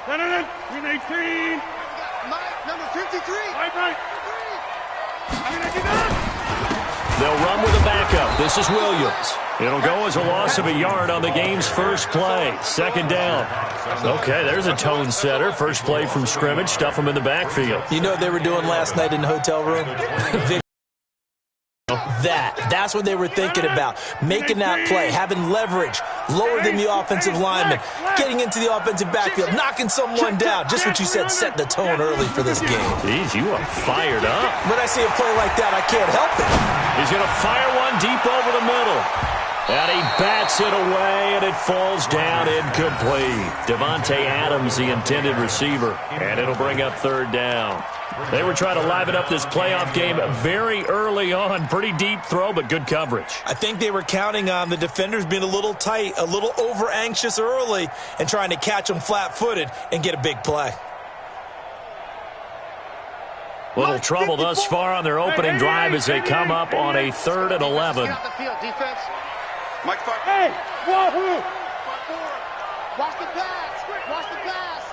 Green 18. Mike, number 53. Right. They'll run with a backup. This is Williams. It'll go as a loss of a yard on the game's first play. Second down. Okay, there's a tone setter. First play from scrimmage. Stuff them in the backfield. You know what they were doing last night in the hotel room? That's what they were thinking about. Making that play, having leverage, lower than the offensive lineman, getting into the offensive backfield, knocking someone down. Just what you said, set the tone early for this game. Jeez, you are fired up. When I see a play like that, I can't help it. He's going to fire one deep over the middle. And he bats it away, and it falls down incomplete. Devontae Adams, the intended receiver. And it'll bring up third down. They were trying to liven up this playoff game very early on. Pretty deep throw, but good coverage. I think they were counting on the defenders being a little tight, a little over-anxious early, and trying to catch them flat-footed and get a big play. Little trouble thus far on their opening drive as they come up on a 3rd and 11. Mike, hey, wahoo! Watch the pass. Watch the pass.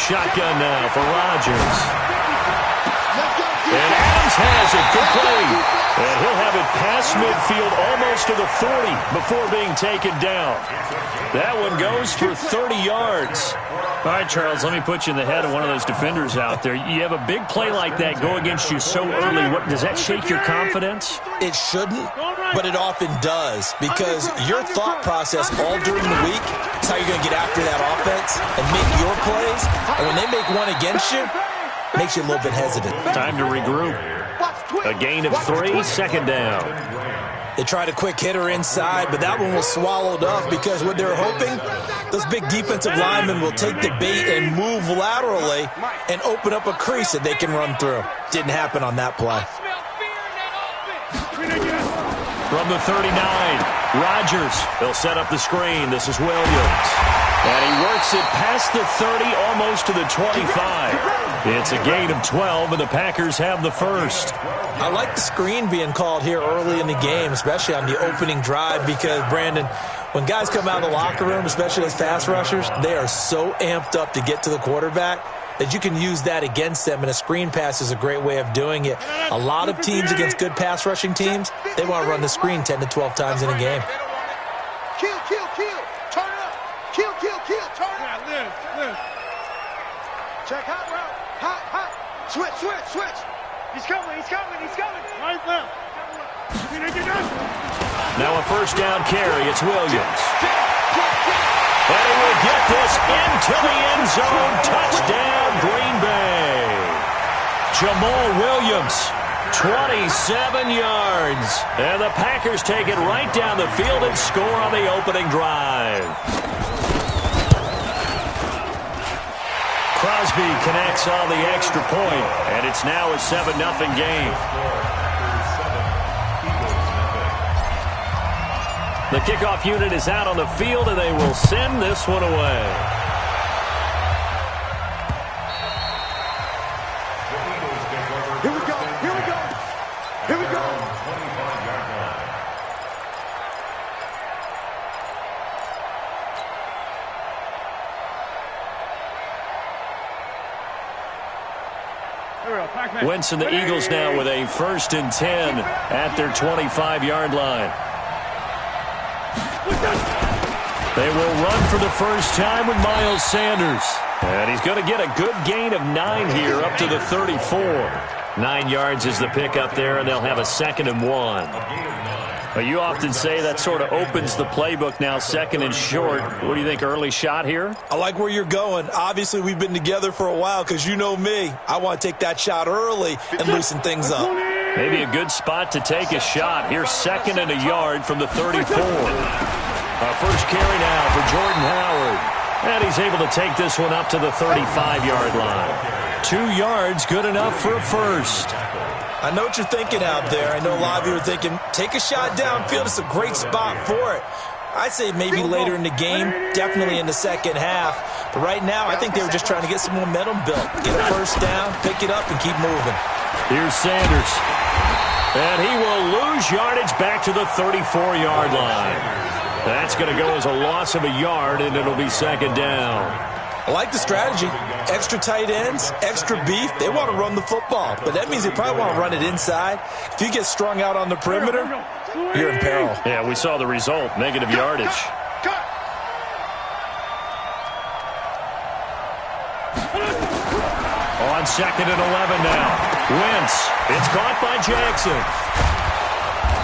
Shotgun now for Rodgers. And Adams has it. Good play. And he'll have it past midfield almost to the 40 before being taken down. That one goes for 30 yards. All right, Charles, let me put you in the head of one of those defenders out there. You have a big play like that go against you so early. Does that shake your confidence? It shouldn't, but it often does, because your thought process all during the week is how you're going to get after that offense and make your plays. And when they make one against you, it makes you a little bit hesitant. Time to regroup. A gain of 3, second down. They tried a quick hitter inside, but that one was swallowed up because what they were hoping, those big defensive linemen will take the bait and move laterally and open up a crease that they can run through. Didn't happen on that play. From the 39, Rodgers. They'll set up the screen. This is Williams. And he works it past the 30, almost to the 25. It's a gain of 12, and the Packers have the first. I like the screen being called here early in the game, especially on the opening drive, because, Brandon, when guys come out of the locker room, especially as pass rushers, they are so amped up to get to the quarterback that you can use that against them, and a screen pass is a great way of doing it. A lot of teams against good pass rushing teams, they want to run the screen 10 to 12 times in a game. Kill. Turn up. Kill. Turn up. Live. Check hot route. Hot. Switch. He's coming. Right, left. Now a first down carry. It's Williams. And he will get this into the end zone. Touchdown, Green Bay. Jamal Williams, 27 yards. And the Packers take it right down the field and score on the opening drive. Crosby connects on the extra point, and it's now a 7-0 game. The kickoff unit is out on the field, and they will send this one away. Here we go. Wentz and the Eagles now with a 1st and 10 at their 25-yard line. They will run for the first time with Miles Sanders. And he's going to get a good gain of 9 here up to the 34. 9 yards is the pickup there, and they'll have a 2nd and 1. But you often say that sort of opens the playbook now, 2nd and short. What do you think, early shot here? I like where you're going. Obviously, we've been together for a while because you know me. I want to take that shot early and loosen things up. Maybe a good spot to take a shot. Here's 2nd and a yard from the 34. Our first carry now for Jordan Howard. And he's able to take this one up to the 35-yard line. 2 yards, good enough for a first. I know what you're thinking out there. I know a lot of you are thinking, take a shot downfield. It's a great spot for it. I'd say maybe later in the game, definitely in the second half. But right now, I think they were just trying to get some momentum built. Get a first down, pick it up, and keep moving. Here's Sanders. And he will lose yardage back to the 34-yard line. That's going to go as a loss of a yard, and it'll be second down. I like the strategy. Extra tight ends, extra beef. They want to run the football, but that means they probably want to run it inside. If you get strung out on the perimeter, you're in peril. Yeah, we saw the result, negative yardage. On second and 11 now. Wentz. It's caught by Jackson.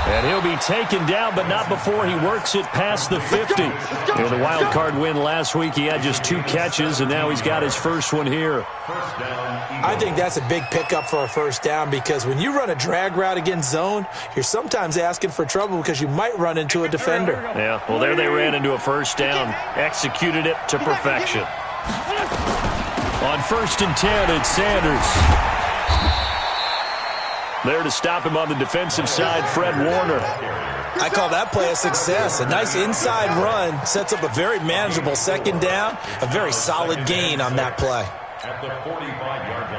And he'll be taken down, but not before he works it past the 50. In the wild card win last week, he had just 2 catches, and now he's got his first one here. I think that's a big pickup for a first down because when you run a drag route against zone, you're sometimes asking for trouble because you might run into a defender. Yeah, well, there they ran into a first down. Executed it to perfection. On first and 10, it's Sanders. There to stop him on the defensive side, Fred Warner. I call that play a success. A nice inside run sets up a very manageable second down, a very solid gain on that play. At the 45-yard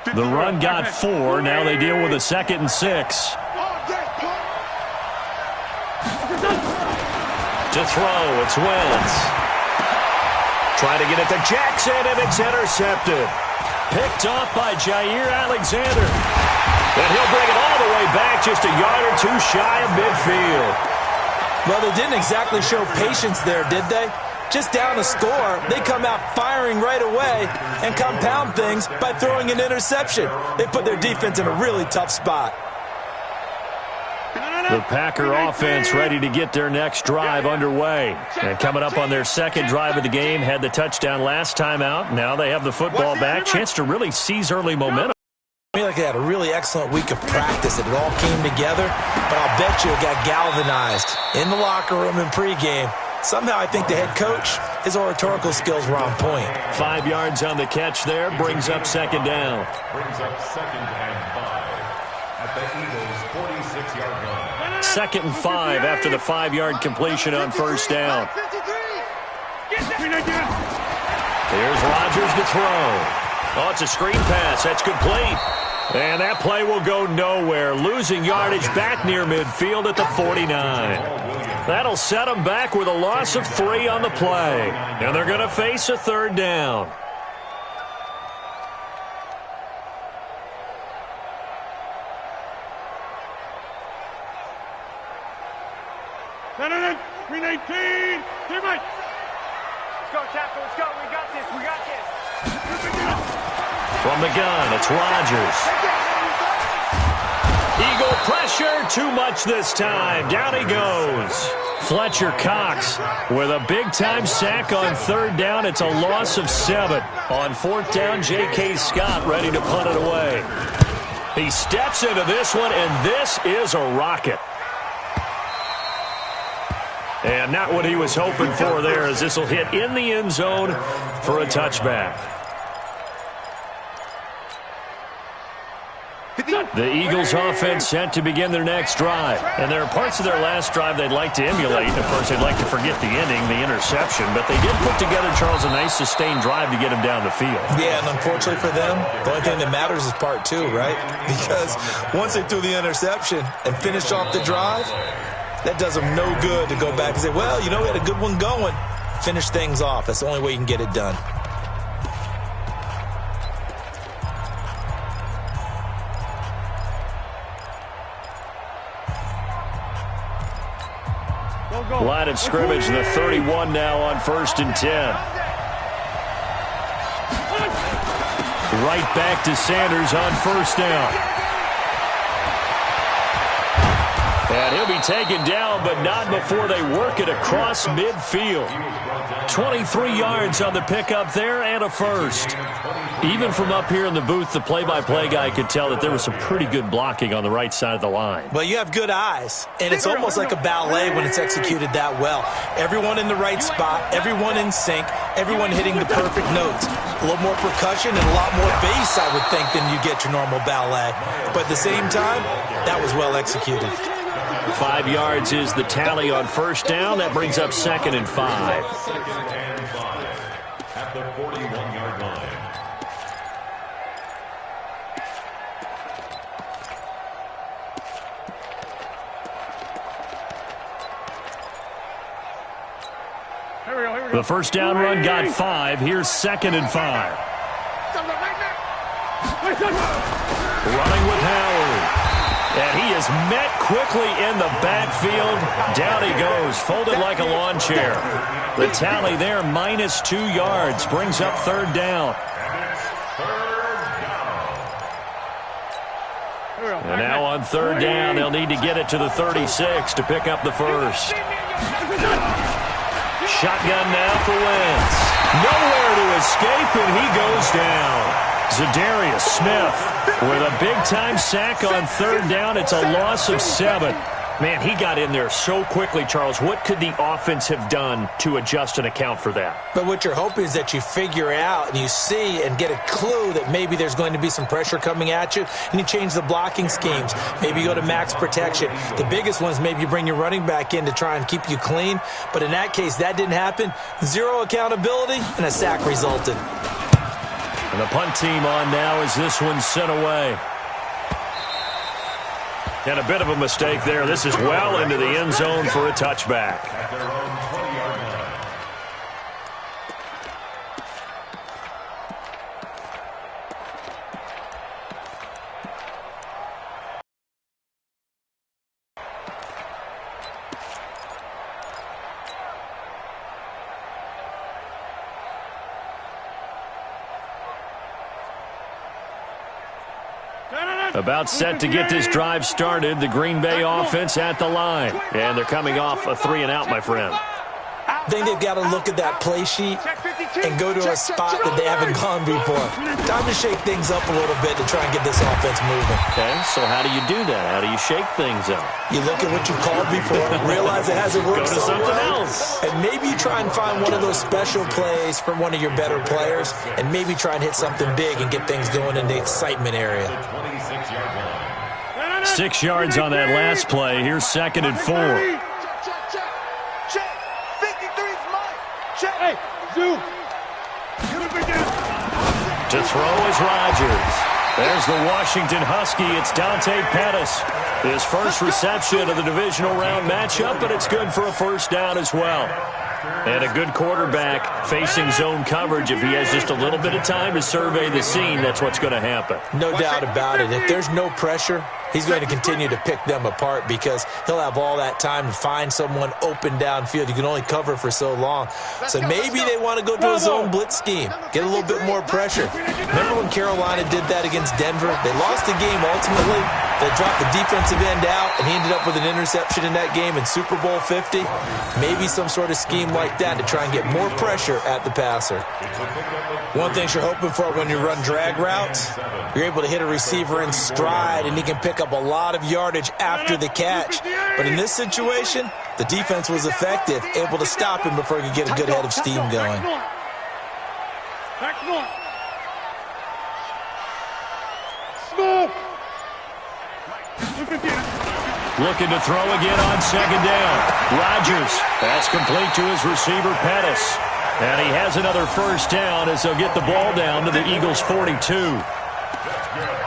line. The run got 4. Now they deal with a second and 6. To throw, it's Wentz. Trying to get it to Jackson, and it's intercepted. Picked off by Jair Alexander. And he'll bring it all the way back, just a yard or 2 shy of midfield. Well, they didn't exactly show patience there, did they? Just down a score, they come out firing right away and compound things by throwing an interception. They put their defense in a really tough spot. The Packer offense ready to get their next drive underway. And coming up on their second drive of the game, had the touchdown last time out. Now they have the football back. Chance to really seize early momentum. I feel like they had a really excellent week of practice. It all came together, but I'll bet you it got galvanized in the locker room in pregame. Somehow I think the head coach, his oratorical skills were on point. 5 yards on the catch there, brings up second down. Brings up second and 5 at the Eagles' 46-yard line. Second and 5 after the 5-yard completion on first down. Here's Here's Rodgers to throw. Oh, it's a screen pass. That's complete. And that play will go nowhere. Losing yardage back near midfield at the 49. That'll set them back with a loss of 3 on the play. And they're going to face a third down. Green 18. Teammate. Let's go, Tackle. Let's go. We got this. We got this. From the gun, it's Rodgers. Eagle pressure, too much this time. Down he goes. Fletcher Cox with a big-time sack on third down. It's a loss of 7. On fourth down, J.K. Scott ready to punt it away. He steps into this one, and this is a rocket. And not what he was hoping for there, as this will hit in the end zone for a touchback. The Eagles offense set to begin their next drive. And there are parts of their last drive they'd like to emulate. Of course, they'd like to forget the ending, the interception. But they did put together, Charles, a nice sustained drive to get him down the field. Yeah, and unfortunately for them, the only thing that matters is part 2, right? Because once they threw the interception and finished off the drive, that does them no good to go back and say, well, you know, we had a good one going. Finish things off. That's the only way you can get it done. Line of scrimmage, the 31 now on first and 10. Right back to Sanders on first down. And he'll be taken down, but not before they work it across midfield. 23 yards on the pickup there and a first. Even from up here in the booth, the play-by-play guy could tell that there was some pretty good blocking on the right side of the line. Well, you have good eyes, and it's almost like a ballet when it's executed that well. Everyone in the right spot, everyone in sync, everyone hitting the perfect notes. A little more percussion and a lot more bass, I would think, than you get your normal ballet. But at the same time, that was well executed. 5 yards is the tally on first down. That brings up second and 5. At the 41-yard line. The first down run got 5. Here's 2nd and 5. Running with Howard. And he is met quickly in the backfield. Down he goes, folded like a lawn chair. The tally there, -2 yards, brings up 3rd down. And now on 3rd down, they'll need to get it to the 36 to pick up the first. Shotgun now for Wentz. Nowhere to escape, and he goes down. Zadarius Smith with a big-time sack on 3rd down. It's a loss of 7. Man, he got in there so quickly, Charles. What could the offense have done to adjust and account for that? But what you're hoping is that you figure out and you see and get a clue that maybe there's going to be some pressure coming at you, and you change the blocking schemes. Maybe you go to max protection. The biggest one is maybe you bring your running back in to try and keep you clean. But in that case, that didn't happen. 0 accountability, and a sack resulted. And the punt team on now as this one's sent away. And a bit of a mistake there. This is well into the end zone for a touchback. At their own 20-yard line. About set to get this drive started, the Green Bay offense at the line. And they're coming off a 3-and-out, my friend. I think they've got to look at that play sheet and go to a spot that they haven't gone before. Time to shake things up a little bit to try and get this offense moving. Okay, so how do you do that? How do you shake things up? You look at what you called before, realize it hasn't worked Go to so something well, else. and maybe you try and find one of those special plays from one of your better players, and maybe try and hit something big and get things going in the excitement area. 26-yard line. 6 yards on that last play. Here's 2nd and 4. Hey, Zoo. To throw is Rodgers. There's the Washington Husky. It's Dante Pettis. His first reception of the divisional round matchup, but it's good for a first down as well. And a good quarterback facing zone coverage. If he has just a little bit of time to survey the scene, that's what's going to happen. No doubt about it. If there's no pressure, he's going to continue to pick them apart because he'll have all that time to find someone open downfield. You can only cover for so long. So maybe they want to go to a zone blitz scheme, get a little bit more pressure. Remember when Carolina did that against Denver? They lost the game ultimately. They dropped the defensive end out, and he ended up with an interception in that game in Super Bowl 50. Maybe some sort of scheme like that to try and get more pressure at the passer. One thing you're hoping for when you run drag routes, you're able to hit a receiver in stride, and he can pick up a lot of yardage after the catch. But in this situation, the defense was effective, able to stop him before he could get a good head of steam going. Looking to throw again on 2nd down. Rodgers. That's complete to his receiver, Pettis. And he has another first down as they'll get the ball down to the Eagles' 42. First down.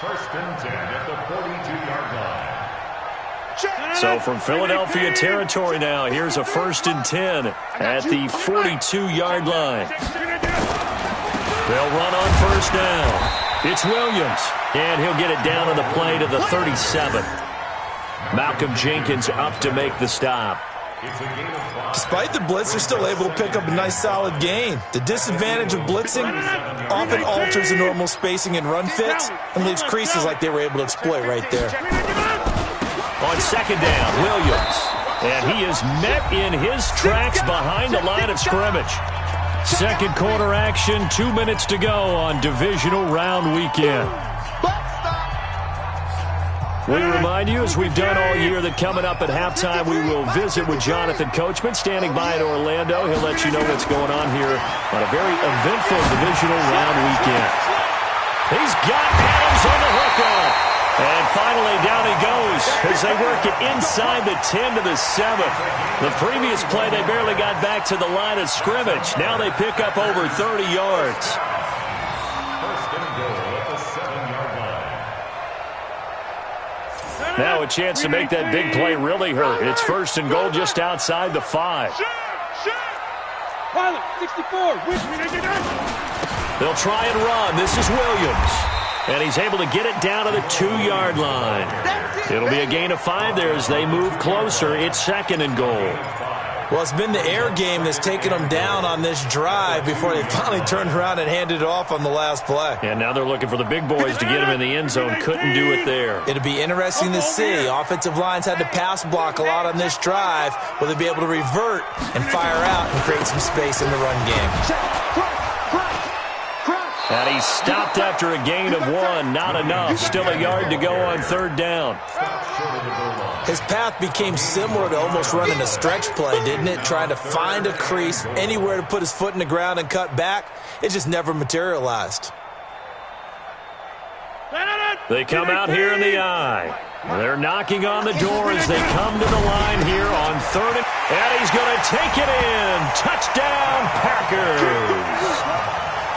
1st and 10 at the 42-yard line. So from Philadelphia territory now, here's a 1st and 10 at the 42-yard line. They'll run on first down. It's Williams, and he'll get it down on the play to the 37. Malcolm Jenkins up to make the stop. Despite the blitz, they're still able to pick up a nice solid gain. The disadvantage of blitzing often alters the normal spacing and run fits and leaves creases like they were able to exploit right there. On 2nd down, Williams. And he is met in his tracks behind the line of scrimmage. Second quarter action, 2 minutes to go on divisional round weekend. We remind you, as we've done all year, that coming up at halftime, we will visit with Jonathan Coachman, standing by in Orlando. He'll let you know what's going on here on a very eventful divisional round weekend. He's got Adams on the hookup. And finally, down he goes as they work it inside the 10 to the 7. The previous play, they barely got back to the line of scrimmage. Now they pick up over 30 yards. First and goal at the 7-yard line. Now a chance to make that big play really hurt. It's 1st and goal just outside the 5. Pilot, 64. They'll try and run. This is Williams. And he's able to get it down to the 2-yard line. It'll be a gain of 5 there as they move closer. It's 2nd and goal. Well, it's been the air game that's taken them down on this drive before they finally turned around and handed it off on the last play. And now they're looking for the big boys to get him in the end zone. Couldn't do it there. It'll be interesting to see. Offensive lines had to pass block a lot on this drive. Will they be able to revert and fire out and create some space in the run game? And he stopped after a gain of 1. Not enough. Still a yard to go on 3rd down. His path became similar to almost running a stretch play, didn't it? Trying to find a crease, anywhere to put his foot in the ground and cut back. It just never materialized. They come out here in the I. They're knocking on the door as they come to the line here on 3rd. And he's going to take it in. Touchdown, Packers.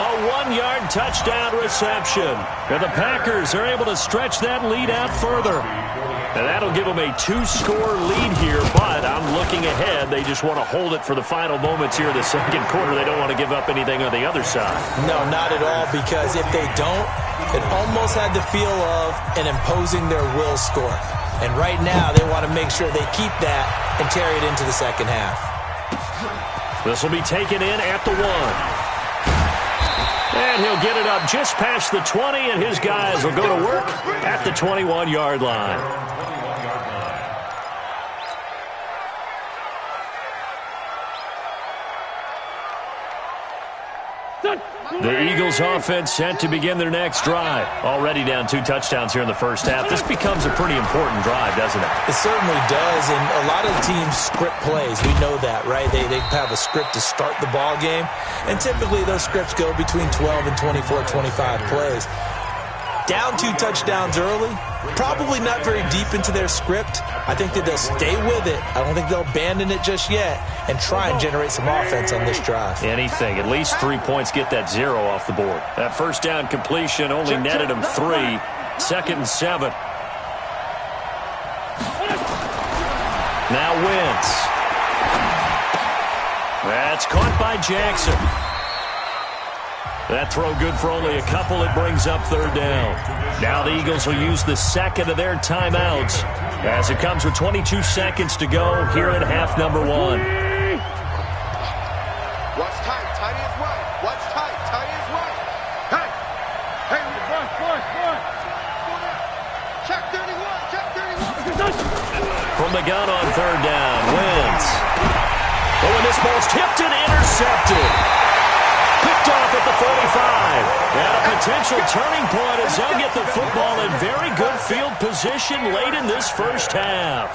A 1-yard touchdown reception. And the Packers are able to stretch that lead out further. And that'll give them a 2-score lead here, but I'm looking ahead. They just want to hold it for the final moments here in the 2nd quarter. They don't want to give up anything on the other side. No, not at all, because if they don't, it almost had the feel of an imposing their will score. And right now, they want to make sure they keep that and carry it into the 2nd half. This will be taken in at the 1. And he'll get it up just past the 20, and his guys will go to work at the 21-yard line. The Eagles offense set to begin their next drive. Already down 2 touchdowns here in the 1st half. This becomes a pretty important drive, doesn't it? It certainly does, and a lot of teams script plays. We know that, right? They have a script to start the ball game, and typically those scripts go between 12 and 24, 25 plays. Down 2 touchdowns early, probably not very deep into their script. I think that they'll stay with it. I don't think they'll abandon it just yet and try and generate some offense on this drive. Anything. At least 3 points, get that 0 off the board. That 1st down completion only netted them 3. 2nd and 7. Now Wentz. That's caught by Jackson. That throw good for only a couple. It brings up 3rd down. Now the Eagles will use the 2nd of their timeouts as it comes with 22 seconds to go here at half number 1. Watch tight. Tight is right. Watch tight. Tight is right. Hey. Hey, boy. Check 31. Check 31. From the gun on 3rd down, Wentz. Oh, and this ball's tipped and intercepted. Picked off at the 45. And a potential turning point as they'll get the football in very good field position late in this 1st half.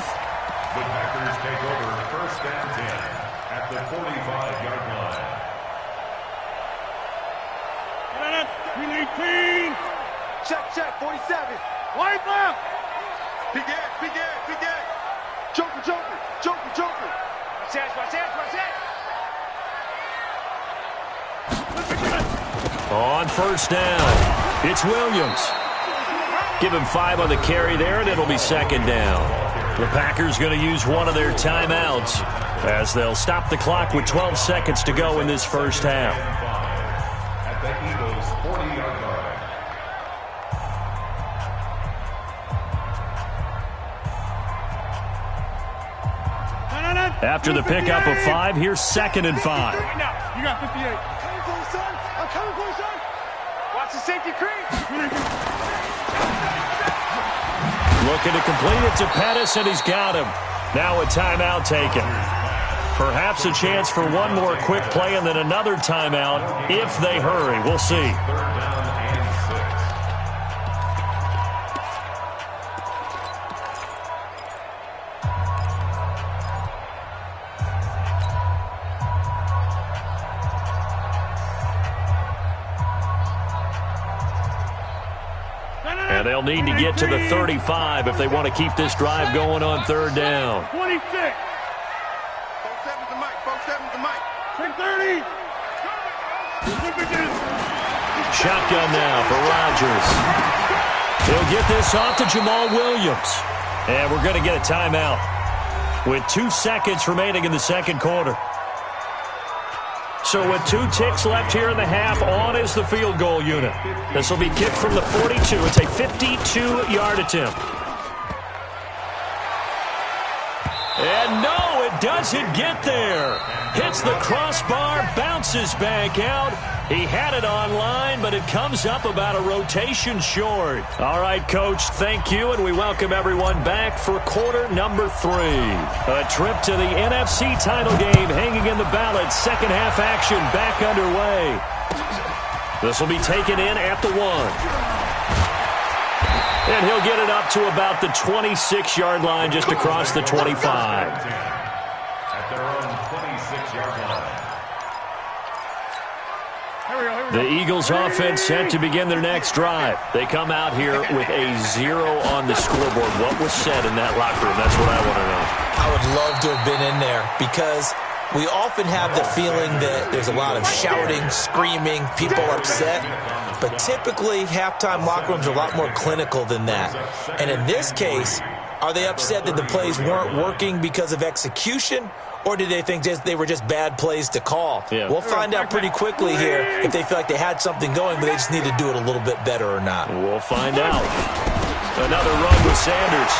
The Packers take over 1st and 10 at the 45-yard line. Check, 47. Wide left. Big Ed. Joker. Watch that. On 1st down, it's Williams. Give him 5 on the carry there, and it'll be 2nd down. The Packers going to use one of their timeouts as they'll stop the clock with 12 seconds to go in this 1st half. At the Eagles' 40-yard line. After the pickup of 5, here's 2nd and 5. You got 58. I'm coming for you, son. Watch the safety creep. Looking to complete it to Pettis, and he's got him. Now a timeout taken. Perhaps a chance for one more quick play and then another timeout if they hurry. We'll see. 3rd down and 6. And they'll need to get to the 35 if they want to keep this drive going on 3rd down. 26. 4-7's the mic. 30. Shotgun now for Rodgers. He'll get this off to Jamal Williams. And we're going to get a timeout with 2 seconds remaining in the second quarter. So with 2 ticks left here in the half, on is the field goal unit. This will be kicked from the 42. It's a 52-yard attempt. And no, it doesn't get there. Hits the crossbar, bounces back out. He had it online, but it comes up about a rotation short. All right, Coach, thank you, and we welcome everyone back for quarter number 3. A trip to the NFC title game hanging in the balance. Second half action back underway. This will be taken in at the 1. And he'll get it up to about the 26-yard line, just across the 25. At their own 26-yard line. The Eagles offense set to begin their next drive. They come out here with a 0 on the scoreboard. What was said in that locker room? That's what I want to know. I would love to have been in there because we often have the feeling that there's a lot of shouting, screaming, people upset. But typically, halftime locker rooms are a lot more clinical than that. And in this case, are they upset that the plays weren't working because of execution? Or did they think they were just bad plays to call? Yeah. We'll find out pretty quickly here if they feel like they had something going, but they just need to do it a little bit better or not. We'll find out. Another run with Sanders.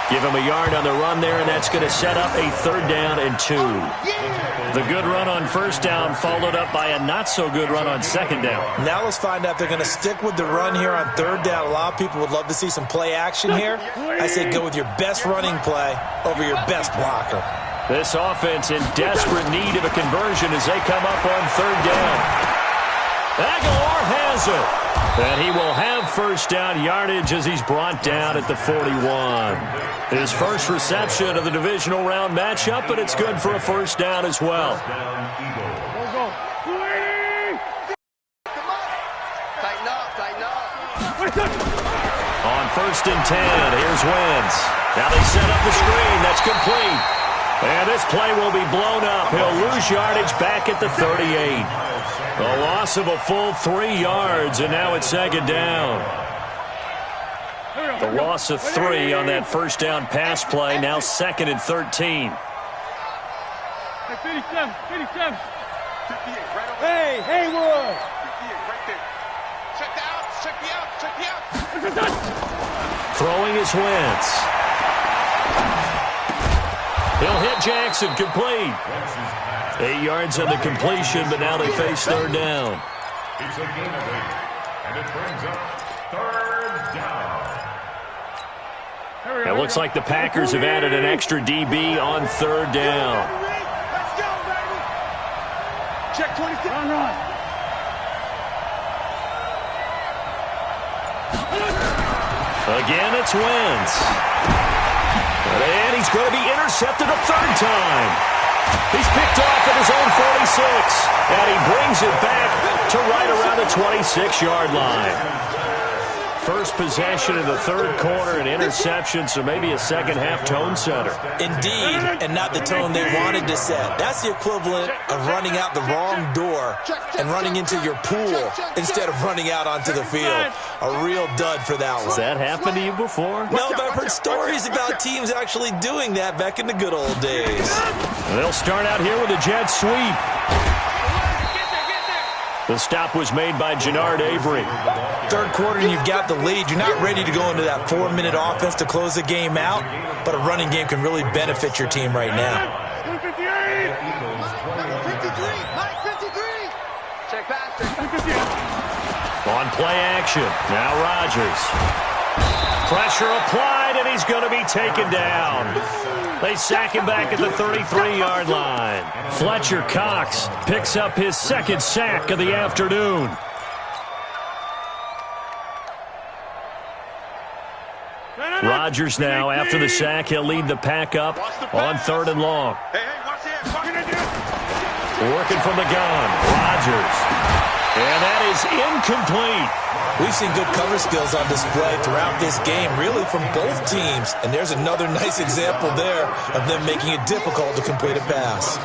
Give him a yard on the run there, and that's going to set up a 3rd down and 2. The good run on 1st down followed up by a not-so-good run on 2nd down. Now let's find out if they're going to stick with the run here on 3rd down. A lot of people would love to see some play action here. I say go with your best running play over your best blocker. This offense in desperate need of a conversion as they come up on 3rd down. Aguilar has it. And he will have 1st down yardage as he's brought down at the 41. His first reception of the divisional round matchup, but it's good for a 1st down as well. Tighten up, tighten up. On 1st and 10, here's Wentz. Now they set up the screen. That's complete. And this play will be blown up. He'll lose yardage back at the 38. A loss of a full 3 yards, and now it's 2nd down. The loss of 3 on that 1st down pass play, now 2nd and 13. Hey, Haywood! Check the outs, check the outs, check the outs. Throwing is Wentz. He'll hit Jackson, complete. 8 yards on the completion, but now they face 3rd down. It's a gain of 8, and it brings up 3rd down. It looks like the Packers have added an extra DB on 3rd down. Let's go, baby! Check 26. Run. Again, it's Wentz. And he's going to be intercepted a 3rd time. He's picked off at his own 46. And he brings it back to right around the 26-yard line. First possession in the 3rd quarter, an interception, so maybe a 2nd half tone setter. Indeed, and not the tone they wanted to set. That's the equivalent of running out the wrong door and running into your pool instead of running out onto the field. A real dud for that one. Has that happened to you before? No, but I've heard stories about teams actually doing that back in the good old days. They'll start out here with a jet sweep. The stop was made by Jannard Avery. 3rd quarter and you've got the lead. You're not ready to go into that 4-minute offense to close the game out, but a running game can really benefit your team right now. 53, Mike 53. Check pass, check. On play action, now Rodgers. Pressure applied, and he's going to be taken down. They sack him back at the 33-yard line. Fletcher Cox picks up his 2nd sack of the afternoon. Rodgers now, after the sack, he'll lead the pack up on 3rd and long. Hey, watch it. Working from the gun, Rodgers. And that is incomplete. We've seen good cover skills on display throughout this game, really from both teams. And there's another nice example there of them making it difficult to complete a pass.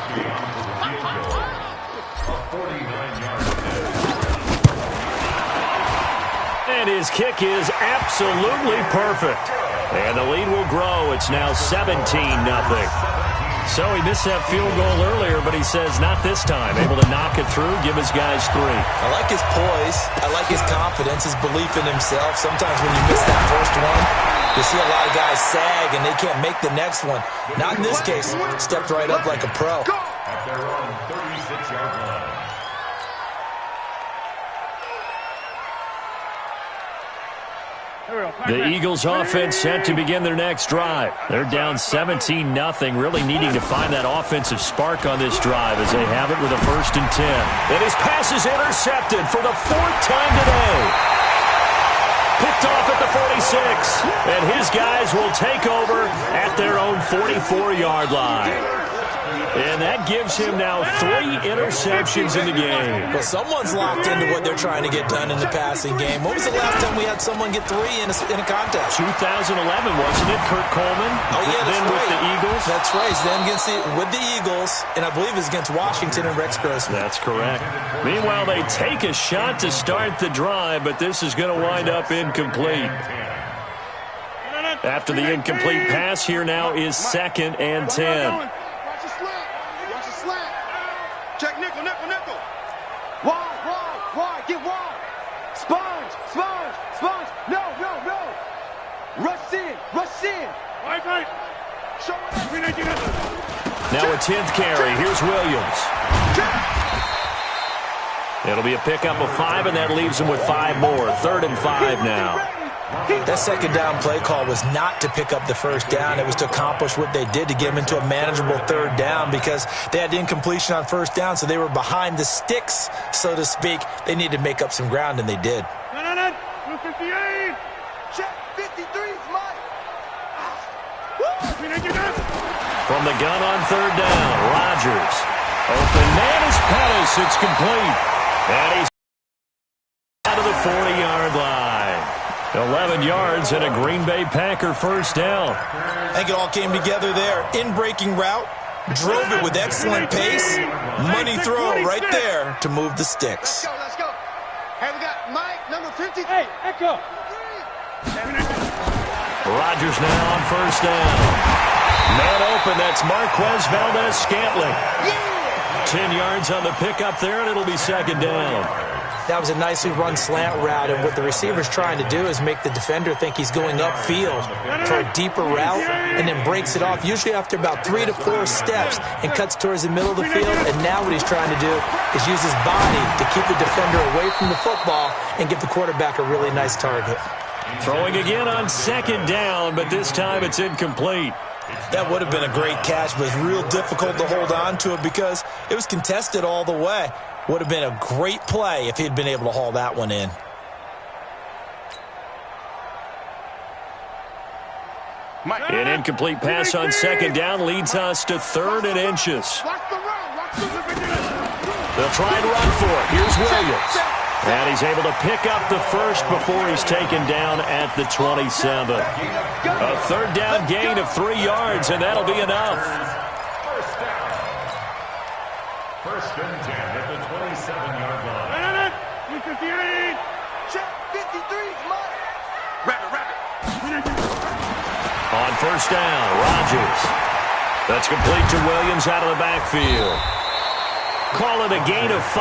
And his kick is absolutely perfect. And the lead will grow. It's now 17-0. So he missed that field goal earlier, but he says not this time. Able to knock it through, give his guys 3. I like his poise. I like his confidence, his belief in himself. Sometimes when you miss that first one, you see a lot of guys sag and they can't make the next one. Not in this case. Stepped right up like a pro. At their own 36-yard line. The Eagles offense set to begin their next drive. They're down 17-0, really needing to find that offensive spark on this drive as they have it with a 1st and 10. And his pass is intercepted for the 4th time today. Picked off at the 46. And his guys will take over at their own 44-yard line. And that gives him now 3 interceptions in the game. Well, someone's locked into what they're trying to get done in the passing game. When was the last time we had someone get 3 in a contest? 2011, wasn't it? Kurt Coleman. Oh, yeah, that's then right. with the Eagles. That's right. Then with the Eagles, and I believe it's against Washington and Rex Grossman. That's correct. Meanwhile, they take a shot to start the drive, but this is going to wind up incomplete. After the incomplete pass, here now is 2nd and 10. Check nickel, nickel, nickel. Wide, get wide. Sponge. No. Rush in. Right. Show it up. Now a 10th carry. Here's Williams. It'll be a pickup of 5, and that leaves them with 5 more. 3rd and 5 now. That second down play call was not to pick up the first down. It was to accomplish what they did to get them into a manageable 3rd down because they had incompletion on 1st down, so they were behind the sticks, so to speak. They needed to make up some ground, and they did. 258. Check 53's Mike. From the gun on 3rd down, Rodgers. Open man is Pettis. It's complete. And he's out of the 40-yard line. 11 yards and a Green Bay Packer 1st down. I think it all came together there. In-breaking route, drove it with excellent pace. Money throw right there to move the sticks. Let's go. Hey, we got Mike, number 50. Hey, Echo. Rodgers now on 1st down. Man open, that's Marquez Valdez-Scantling. 10 yards on the pickup there, and it'll be 2nd down. That was a nicely run slant route, and what the receiver's trying to do is make the defender think he's going upfield for a deeper route and then breaks it off, usually after about 3 to 4 steps, and cuts towards the middle of the field. And now what he's trying to do is use his body to keep the defender away from the football and give the quarterback a really nice target. Throwing again on 2nd down, but this time it's incomplete. That would have been a great catch, but it's real difficult to hold on to it because it was contested all the way. Would have been a great play if he'd been able to haul that one in. An incomplete pass on 2nd down leads us to 3rd and inches. They'll try and run for it. Here's Williams. And he's able to pick up the 1st before he's taken down at the 27. A 3rd down gain of 3 yards, and that'll be enough. 1st and 10 at the 27-yard line. 258. Check 53's Mike. Rabbit. On 1st down, Rodgers. That's complete to Williams out of the backfield. Call it a gain of 5,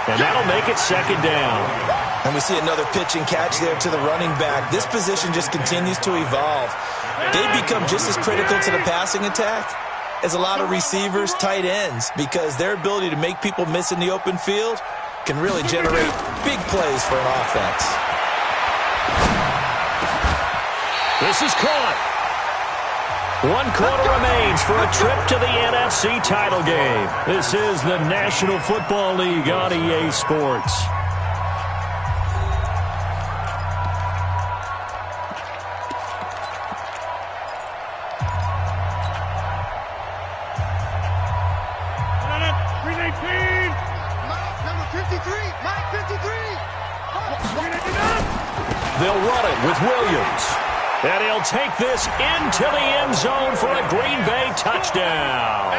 and that'll make it 2nd down. And we see another pitch and catch there to the running back. This position just continues to evolve. They become just as critical to the passing attack as a lot of receivers, tight ends, because their ability to make people miss in the open field can really generate big plays for an offense. This is caught. 1 quarter remains for a trip to the NFC title game. This is the National Football League on EA Sports. They'll run it with Williams. And he'll take this into the end zone for a Green Bay touchdown.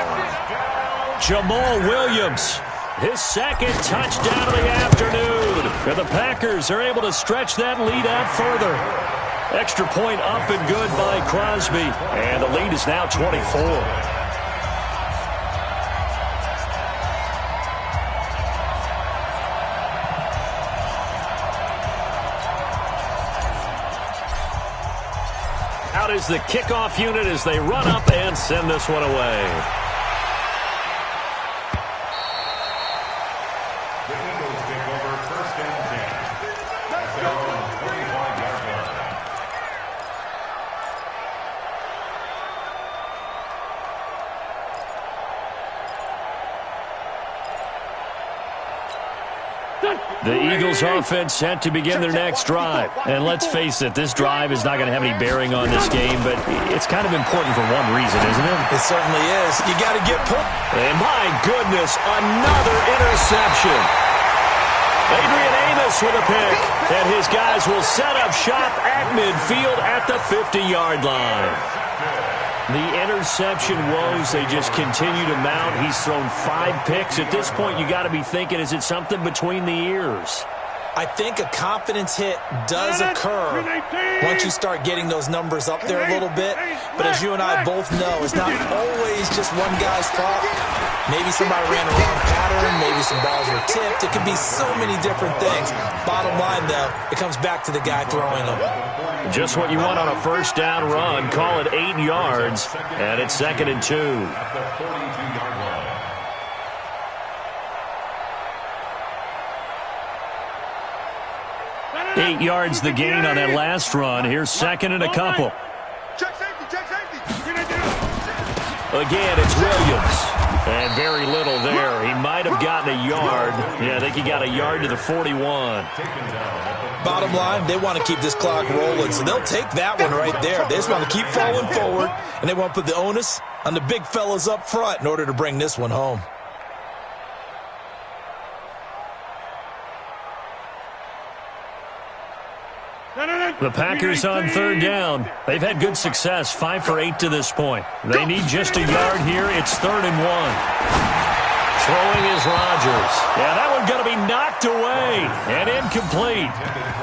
Jamal Williams, his 2nd touchdown of the afternoon. And the Packers are able to stretch that lead out further. Extra point up and good by Crosby. And the lead is now 24. Out is the kickoff unit as they run up and send this one away. The Eagles take over first and 10. At their own 45-yard line. The Eagles offense set to begin their next drive. And let's face it, this drive is not going to have any bearing on this game, but it's kind of important for one reason, isn't it? It certainly is. You got to get points. And my goodness, another interception. Adrian Amos with a pick. And his guys will set up shop at midfield at the 50-yard line. The interception woes, they just continue to mount. He's thrown 5 picks. At this point, you got to be thinking, is it something between the ears? I think a confidence hit does occur once you start getting those numbers up there a little bit. But as you and I both know, it's not always just one guy's fault. Maybe somebody ran a wrong pattern. Maybe some balls were tipped. It can be so many different things. Bottom line, though, it comes back to the guy throwing them. Just what you want on a first down run. Call it 8 yards, and it's 2nd and 2. At the 42-yard line. 8 yards the gain on that last run. Here's 2nd and a couple. Check safety, check safety. Again, it's Williams. And very little there. He might have gotten a yard. Yeah, I think he got a yard to the 41. Bottom line, they want to keep this clock rolling, so they'll take that one right there. They just want to keep falling forward, and they want to put the onus on the big fellas up front in order to bring this one home. The Packers on 3rd down. They've had good success, 5 for 8 to this point. They need just a yard here. It's 3rd and 1. Throwing is Rodgers. Yeah, that one's going to be knocked away and incomplete.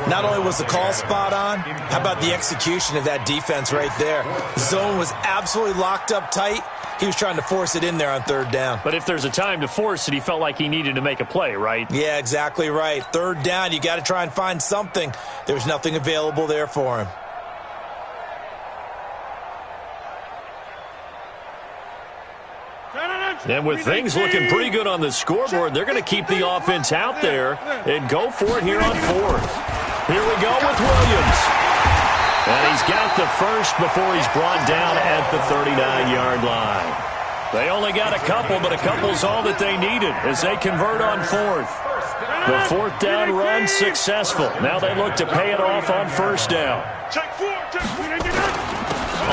Not only was the call spot on, how about the execution of that defense right there? Zone was absolutely locked up tight. He was trying to force it in there on 3rd down. But if there's a time to force it, he felt like he needed to make a play, right? Yeah, exactly right. 3rd down, you got to try and find something. There's nothing available there for him. And with things looking pretty good on the scoreboard, they're going to keep the offense out there and go for it here on 4th. Here we go with Williams. And he's got the first before he's brought down at the 39-yard line. They only got a couple, but a couple's all that they needed as they convert on 4th. The 4th down run successful. Now they look to pay it off on 1st down.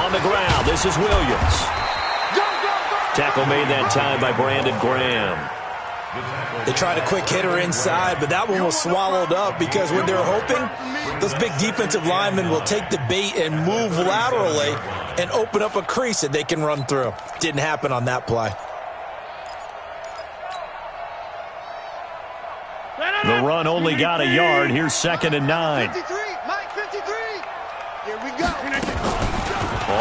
On the ground, this is Williams. Tackle made that time by Brandon Graham. They tried a quick hitter inside, but that one was swallowed up because when they're hoping, those big defensive linemen will take the bait and move laterally and open up a crease that they can run through. Didn't happen on that play. The run only got a yard. Here's 2nd and 9. 53, Mike, 53. Here we go.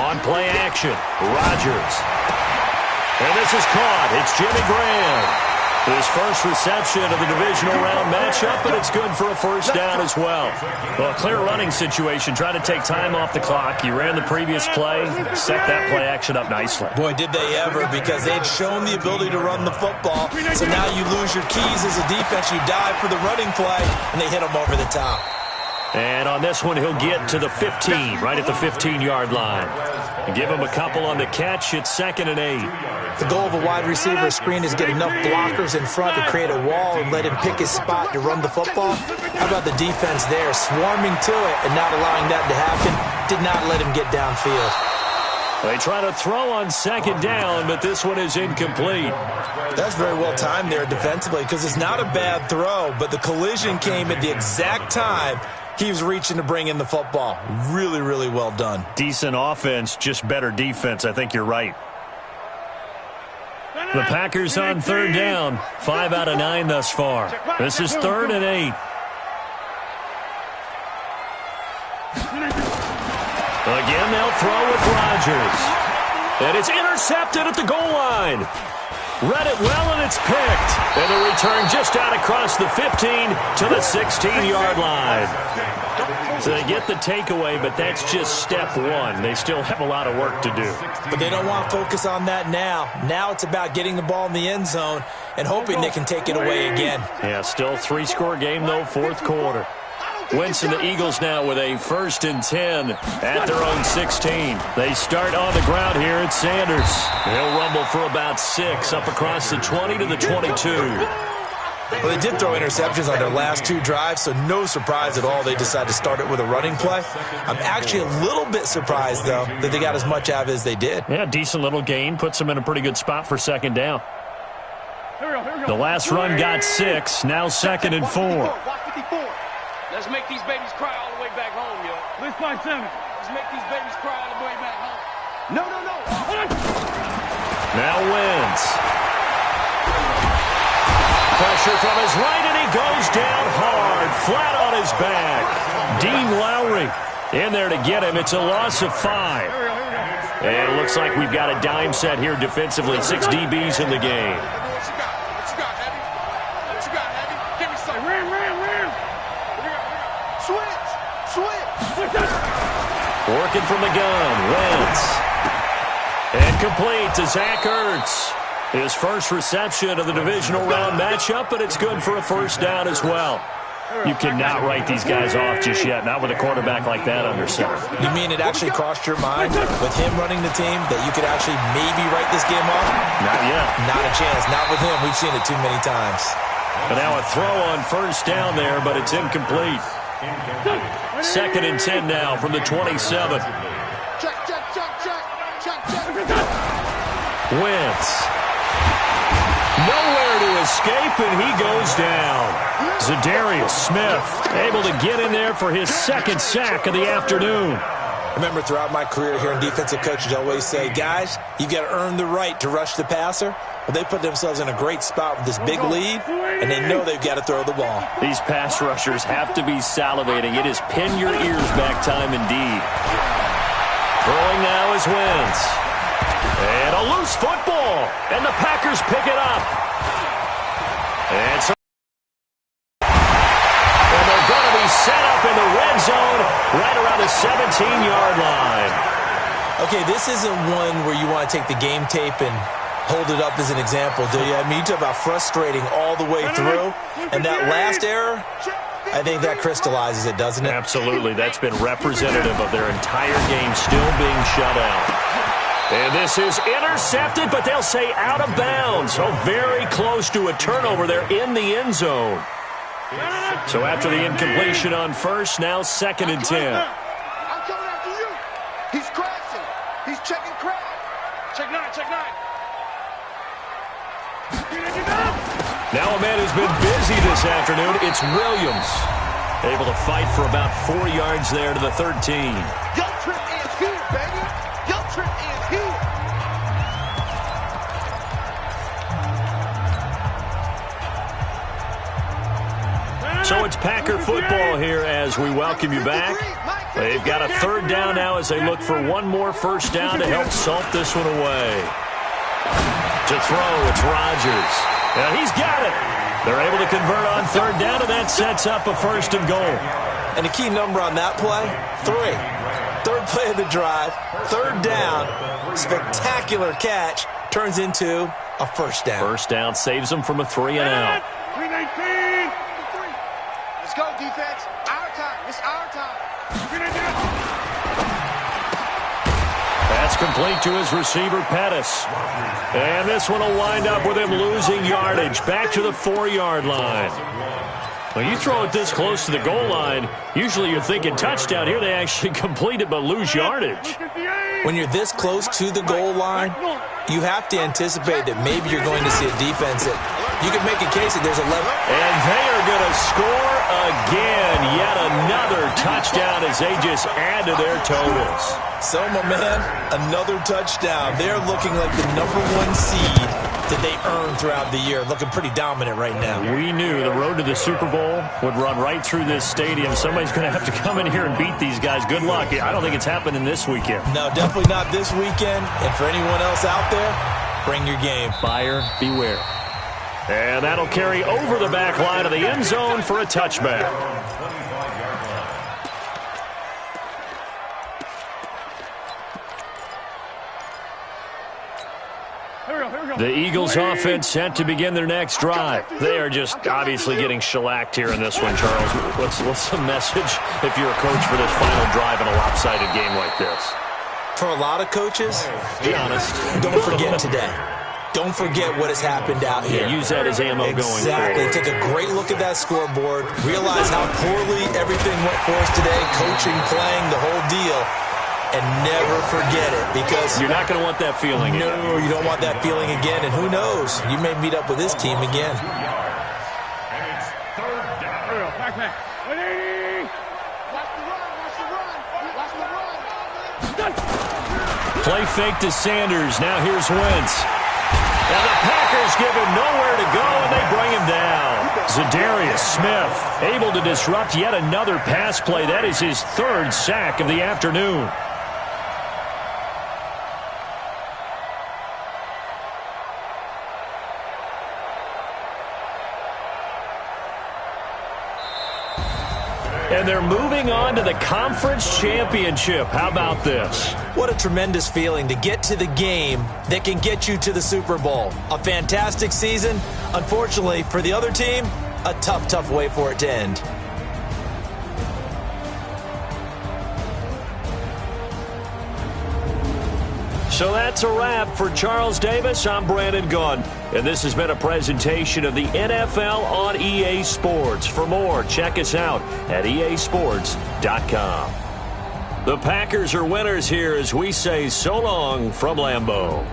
On play action, Rodgers. And this is caught. It's Jimmy Graham. His first reception of the divisional round matchup, but it's good for a first down as well. Well, a clear running situation, trying to take time off the clock. You ran the previous play, set that play action up nicely. Boy, did they ever, because they had shown the ability to run the football. So now you lose your keys as a defense. You dive for the running play, and they hit them over the top. And on this one, he'll get to the 15, right at the 15-yard line. And give him a couple on the catch. It's 2nd and 8. The goal of a wide receiver screen is get enough blockers in front to create a wall and let him pick his spot to run the football. How about the defense there, swarming to it and not allowing that to happen? Did not let him get downfield. They try to throw on 2nd down, but this one is incomplete. That's very well timed there defensively because it's not a bad throw, but the collision came at the exact time he was reaching to bring in the football. Really, really well done. Decent offense, just better defense. I think you're right. The Packers on 3rd down. 5 out of 9 thus far. This is 3rd and 8. Again, they'll throw with Rodgers. And it's intercepted at the goal line. Read it well, and it's picked. And the return just out across the 15 to the 16-yard line. So they get the takeaway, but that's just step one. They still have a lot of work to do. But they don't want to focus on that now. Now it's about getting the ball in the end zone and hoping they can take it away again. Yeah, still three-score game, though, fourth quarter. Winston, the Eagles now with a 1st and 10 at their own 16. They start on the ground here at Sanders. He'll rumble for about 6 up across the 20 to the 22. Well, they did throw interceptions on their last 2 drives, so no surprise at all they decided to start it with a running play. I'm actually a little bit surprised, though, that they got as much out of it as they did. Yeah, decent little gain. Puts them in a pretty good spot for 2nd down. The last run got 6. Now 2nd and 4. Let's make these babies cry all the way back home, yo. Let's find 7. Let's make these babies cry all the way back home. No. Now Wentz. Pressure from his right, and he goes down hard, flat on his back. Dean Lowry in there to get him. It's a loss of 5. And it looks like we've got a dime set here defensively. 6 DBs in the game. What you got, Heavy? What you got, Heavy? Give me some. Ram. Switch. Working from the gun. Wentz. And complete to Zach Ertz. His first reception of the divisional round matchup, but it's good for a 1st down as well. You cannot write these guys off just yet, not with a quarterback like that under center. You mean it actually crossed your mind with him running the team that you could actually maybe write this game off? Not yet. Not a chance. Not with him. We've seen it too many times. But now a throw on 1st down there, but it's incomplete. 2nd and 10 now from the 27. Check. Wentz. Nowhere to escape, and he goes down. Zadarius Smith able to get in there for his 2nd sack of the afternoon. Remember, throughout my career here in defensive coaches, I always say, guys, you got to earn the right to rush the passer. Well, they put themselves in a great spot with this big lead, and they know they've got to throw the ball. These pass rushers have to be salivating. It is pin your ears back time indeed. Throwing now is Wentz. And a loose football. And the Packers pick it up. And they're going to be set up in the red zone right around the 17-yard line. Okay, this isn't one where you want to take the game tape and hold it up as an example, do you? I mean, you talk about frustrating all the way through. And that last error, I think that crystallizes it, doesn't it? Absolutely. That's been representative of their entire game still being shut out. And this is intercepted, but they'll say out of bounds. So very close to a turnover there in the end zone. So after the incompletion on 1st, now 2nd and 10. I'm coming after you. He's crashing. He's checking crash. Check 9. Now a man who's been busy this afternoon, it's Williams. Able to fight for about 4 yards there to the 13. Yo, Trip is here, baby. Yo, Trip is here. So it's Packer football here as we welcome you back. They've got a 3rd down now as they look for one more 1st down to help salt this one away. To throw, it's Rodgers. And he's got it. They're able to convert on 3rd down, and that sets up a 1st and goal. And the key number on that play, 3. 3rd play of the drive, 3rd down, spectacular catch, turns into a 1st down. 1st down saves them from a 3 and out. 319. Let's go, defense. Our time. It's our time. That's complete to his receiver, Pettis. And this one will wind up with him losing yardage back to the 4-yard line. When you throw it this close to the goal line, usually you're thinking touchdown. Here they actually complete it but lose yardage. When you're this close to the goal line, you have to anticipate that maybe you're going to see a defense that you can make a case that there's 11. And they are going to score again. Yet another touchdown as they just add to their totals. So, my man, another touchdown. They're looking like the #1 seed to that they earned throughout the year, looking pretty dominant right now. We knew the road to the Super Bowl would run right through this stadium. Somebody's going to have to come in here and beat these guys. Good luck. I don't think it's happening this weekend. No, definitely not this weekend. And for anyone else out there, bring your game. Buyer beware. And that'll carry over the back line of the end zone for a touchback. The Eagles offense set to begin their next drive. They are just obviously getting shellacked here in this one, Charles. What's the message if you're a coach for this final drive in a lopsided game like this? For a lot of coaches, be honest, don't forget today. Don't forget what has happened out here. Yeah, use that as ammo going forward. Exactly. Take a great look at that scoreboard. Realize how poorly everything went for us today. Coaching, playing, the whole deal. And never forget it, because you're not going to want that feeling again. No, you don't want that feeling again. And who knows? You may meet up with this team again. And it's third down. Back. 180. Play fake to Sanders. Now here's Wentz. And the Packers give him nowhere to go, and they bring him down. Zadarius Smith able to disrupt yet another pass play. That is his third sack of the afternoon. And they're moving on to the conference championship. How about this? What a tremendous feeling to get to the game that can get you to the Super Bowl. A fantastic season. Unfortunately, for the other team, a tough way for it to end. So that's a wrap for Charles Davis. I'm Brandon Gunn. And this has been a presentation of the NFL on EA Sports. For more, check us out at easports.com. The Packers are winners here as we say so long from Lambeau.